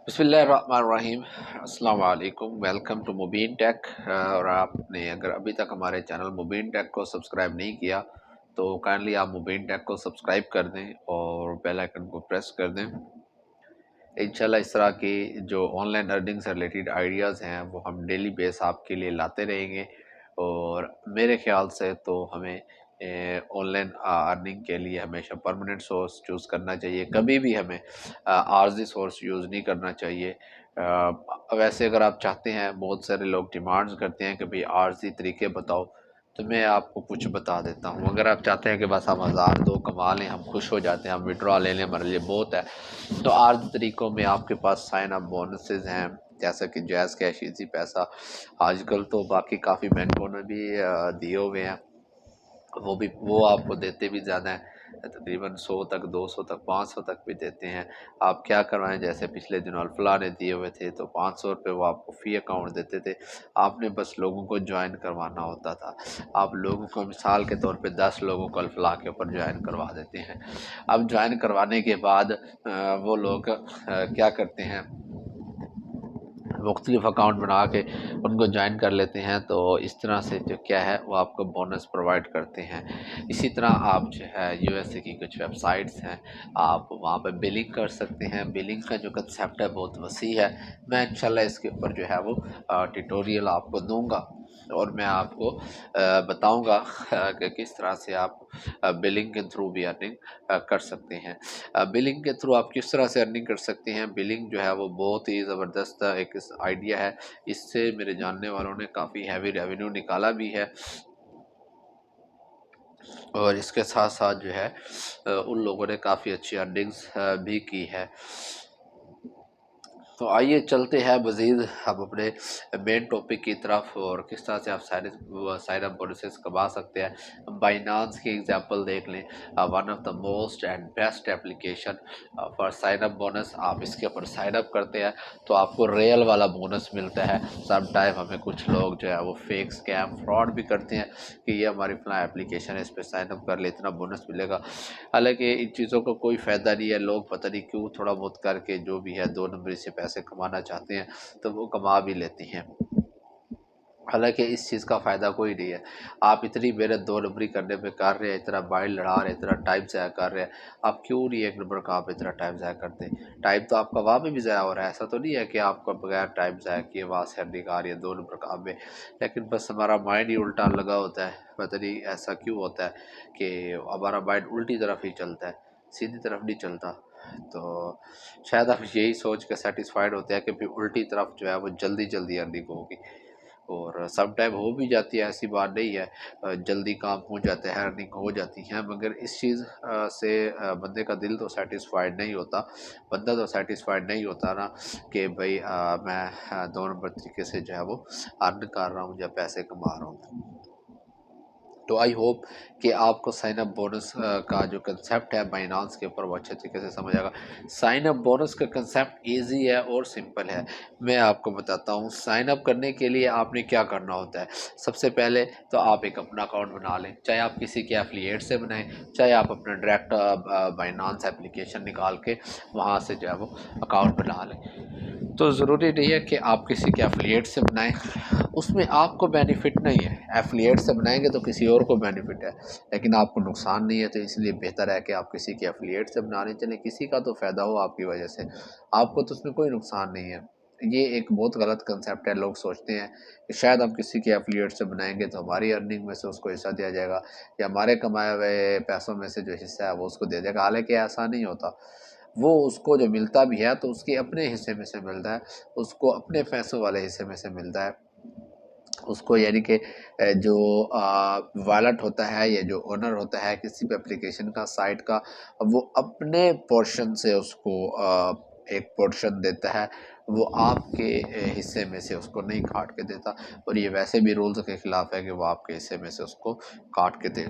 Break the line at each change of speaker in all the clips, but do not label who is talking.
बिस्मिल्लाहिर्रहमानिर्रहीम। अस्सलाम वालेकुम। Welcome to Mubeen tech. और आपने अगर अभी तक हमारे चैनल मुबीन टेक को सब्सक्राइब नहीं किया तो काइंडली आप मुबीन टेक को सब्सक्राइब कर दें और बेल आइकन को प्रेस कर दें। इंशाल्लाह इस तरह की जो ऑनलाइन अर्निंग से रिलेटेड आइडियाज़ हैं वो हम डेली बेस आपके लिए लाते रहेंगे। और मेरे ख़्याल से तो हमें ऑनलाइन अर्निंग के लिए हमेशा परमानेंट सोर्स चूज़ करना चाहिए। कभी भी हमें आर्जी सोर्स यूज़ नहीं करना चाहिए। वैसे अगर आप चाहते हैं, बहुत सारे लोग डिमांड्स करते हैं कि भाई आर्जी तरीके बताओ, तो मैं आपको कुछ बता देता हूँ। अगर आप चाहते हैं कि बस हम 1000-2 कमा लें, हम खुश हो जाते हैं, हम विड्रॉ ले लें, हमारे लिए बहुत है, तो आर्ज तरीक़ों में आपके पास साइन अप बोनसेस हैं, जैसा कि जैज़ कैश, इजी पैसा। आजकल तो बाकी काफ़ी बैंकों ने भी दिए हुए हैं, वो आपको देते भी ज़्यादा हैं, तकरीबन 100 तक, 200 तक, 500 तक भी देते हैं। आप क्या करवाएं, जैसे पिछले दिनों अल्फला ने दिए हुए थे तो 500 रुपये वो आपको फ़ी अकाउंट देते थे। आपने बस लोगों को ज्वाइन करवाना होता था। आप लोगों को मिसाल के तौर पे 10 लोगों को अल्फला के ऊपर ज्वाइन करवा देते हैं। अब ज्वाइन करवाने के बाद वो लोग क्या करते हैं, मुख्तलिफ अकाउंट बना के उनको ज्वाइन कर लेते हैं। तो इस तरह से जो क्या है वो आपको बोनस प्रोवाइड करते हैं। इसी तरह आप जो है यूएसए की कुछ वेबसाइट्स हैं, आप वहाँ पर बिलिंग कर सकते हैं। बिलिंग का जो कंसेप्ट है बहुत वसी है। मैं इंशाल्लाह इसके ऊपर जो है वो ट्यूटोरियल आपको दूंगा और मैं आपको बताऊंगा कि किस तरह से आप बिलिंग के थ्रू भी अर्निंग कर सकते हैं। बिलिंग के थ्रू आप किस तरह से अर्निंग कर सकते हैं, बिलिंग जो है वो बहुत ही ज़बरदस्त एक आइडिया है। इससे मेरे जानने वालों ने काफ़ी हैवी रेवेन्यू निकाला भी है और इसके साथ साथ जो है उन लोगों ने काफ़ी अच्छी अर्निंग्स भी की है। तो आइए चलते हैं मज़ीद हम अपने मेन टॉपिक की तरफ, और किस तरह से आप साइन अप बोनसेस कमा सकते हैं। बाइनांस की एग्जांपल देख लें, one of the most and best application for sign up bonus. आप इसके ऊपर साइन अप करते हैं तो आपको रियल वाला बोनस मिलता है। सम टाइम हमें कुछ लोग जो है वो फेक स्कैम फ्रॉड भी करते हैं कि ये हमारी फला एप्लीकेशन है, इस पर साइन अप कर ले, इतना बोनस मिलेगा। हालांकि इन चीज़ों का कोई फ़ायदा नहीं है। लोग पता नहीं क्यों थोड़ा बहुत करके जो भी है 2 नंबरी से पैसे कमाना चाहते हैं तो वो कमा भी लेती हैं। हालांकि इस चीज़ का फ़ायदा कोई नहीं है। आप इतनी मेहनत 2 नंबरी करने में कर रहे हैं, इतना माइंड लड़ा रहे हैं, इतना टाइम ज़ाया कर रहे हैं, आप क्यों नहीं 1 नंबर का आप इतना टाइम ज़ाया करते? टाइम तो आपका वहाँ पे भी ज़ाया हो रहा है। ऐसा तो नहीं है कि आपका बगैर टाइम ज़ाया किए वहाँ से अर्निंग आ रही है 2 नंबर काम में, लेकिन बस हमारा माइंड ही उल्टा लगा होता है। पता नहीं ऐसा क्यों होता है कि हमारा माइंड उल्टी तरफ ही चलता है, सीधी तरफ नहीं चलता। तो शायद हम यही सोच के सेटिस्फाइड होते हैं कि भाई उल्टी तरफ जो है वो जल्दी जल्दी अर्निंग होगी, और सम टाइम हो भी जाती है, ऐसी बात नहीं है। जल्दी काम हो जाता है, अर्निंग हो जाती है, मगर इस चीज़ से बंदे का दिल तो सेटिस्फाइड नहीं होता। बंदा तो सेटिस्फाइड नहीं होता ना कि भाई मैं 2 नंबर तरीके से जो है वो अर्न कर रहा हूँ या पैसे कमा रहा हूँ। तो आई होप कि आपको साइन अप बोनस का जो कंसेप्ट है बाइनांस के ऊपर वो अच्छे तरीके से समझ आएगा। साइन अप बोनस का कंसेप्ट इजी है और सिंपल है। मैं आपको बताता हूँ साइन अप करने के लिए आपने क्या करना होता है। सबसे पहले तो आप एक अपना अकाउंट बना लें, चाहे आप किसी के एफिलिएट से बनाएं, चाहे आप अपना डायरेक्ट बाइनांस एप्लीकेशन निकाल के वहाँ से जो है वो अकाउंट बना लें। तो ज़रूरी नहीं है कि आप किसी के एफिलिएट से बनाएं, उसमें आपको बेनिफिट नहीं है। एफिलिएट से बनाएंगे तो किसी और को बेनिफिट है, लेकिन आपको नुकसान नहीं है। तो इसलिए बेहतर है कि आप किसी के एफिलिएट से बनाने चलें, किसी का तो फ़ायदा हो आपकी वजह से, आपको तो उसमें कोई नुकसान नहीं है। ये एक बहुत गलत कंसेप्ट है। लोग सोचते हैं कि शायद हम किसी के एफिलिएट से बनाएंगे तो हमारी अर्निंग में से उसको हिस्सा दिया जाएगा या हमारे कमाए हुए पैसों में से जो हिस्सा है वो उसको दे देगा। हालांकि ऐसा नहीं होता। वो उसको जो मिलता भी है तो उसके अपने हिस्से में से मिलता है, उसको अपने पैसों वाले हिस्से में से मिलता है उसको। यानी कि जो वॉलेट होता है या जो ओनर होता है किसी भी एप्लीकेशन का, साइट का, वो अपने पोर्शन से उसको एक पोर्शन देता है। वो आपके हिस्से में से उसको नहीं काट के देता, और ये वैसे भी रूल्स के ख़िलाफ़ है कि वो आपके हिस्से में से उसको काट के दे।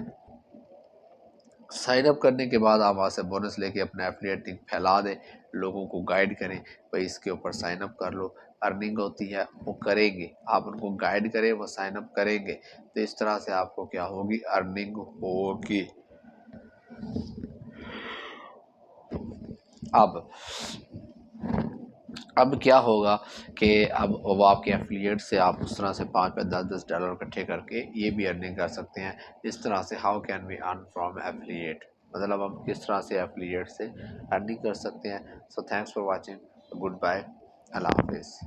साइन अप करने के बाद आप वहाँ से बोनस लेके अपना एफिलिएट लिंक फैला दें, लोगों को गाइड करें, भाई इसके ऊपर साइन अप कर लो, अर्निंग होती है, वो करेंगे। आप उनको गाइड करें, वो साइन अप करेंगे, तो इस तरह से आपको क्या होगी, अर्निंग होगी। अब اب کیا ہوگا کہ اب وہ آپ کے ایفیلیٹ سے آپ اس طرح سے 5 5 10 10 ڈالر اکٹھے کر کے یہ بھی ارننگ کر سکتے ہیں اس طرح سے. How can we earn from affiliate, مطلب ہم کس طرح سے ایفیلیٹ سے ارننگ کر سکتے ہیں. So thanks for watching, good bye, اللہ حافظ.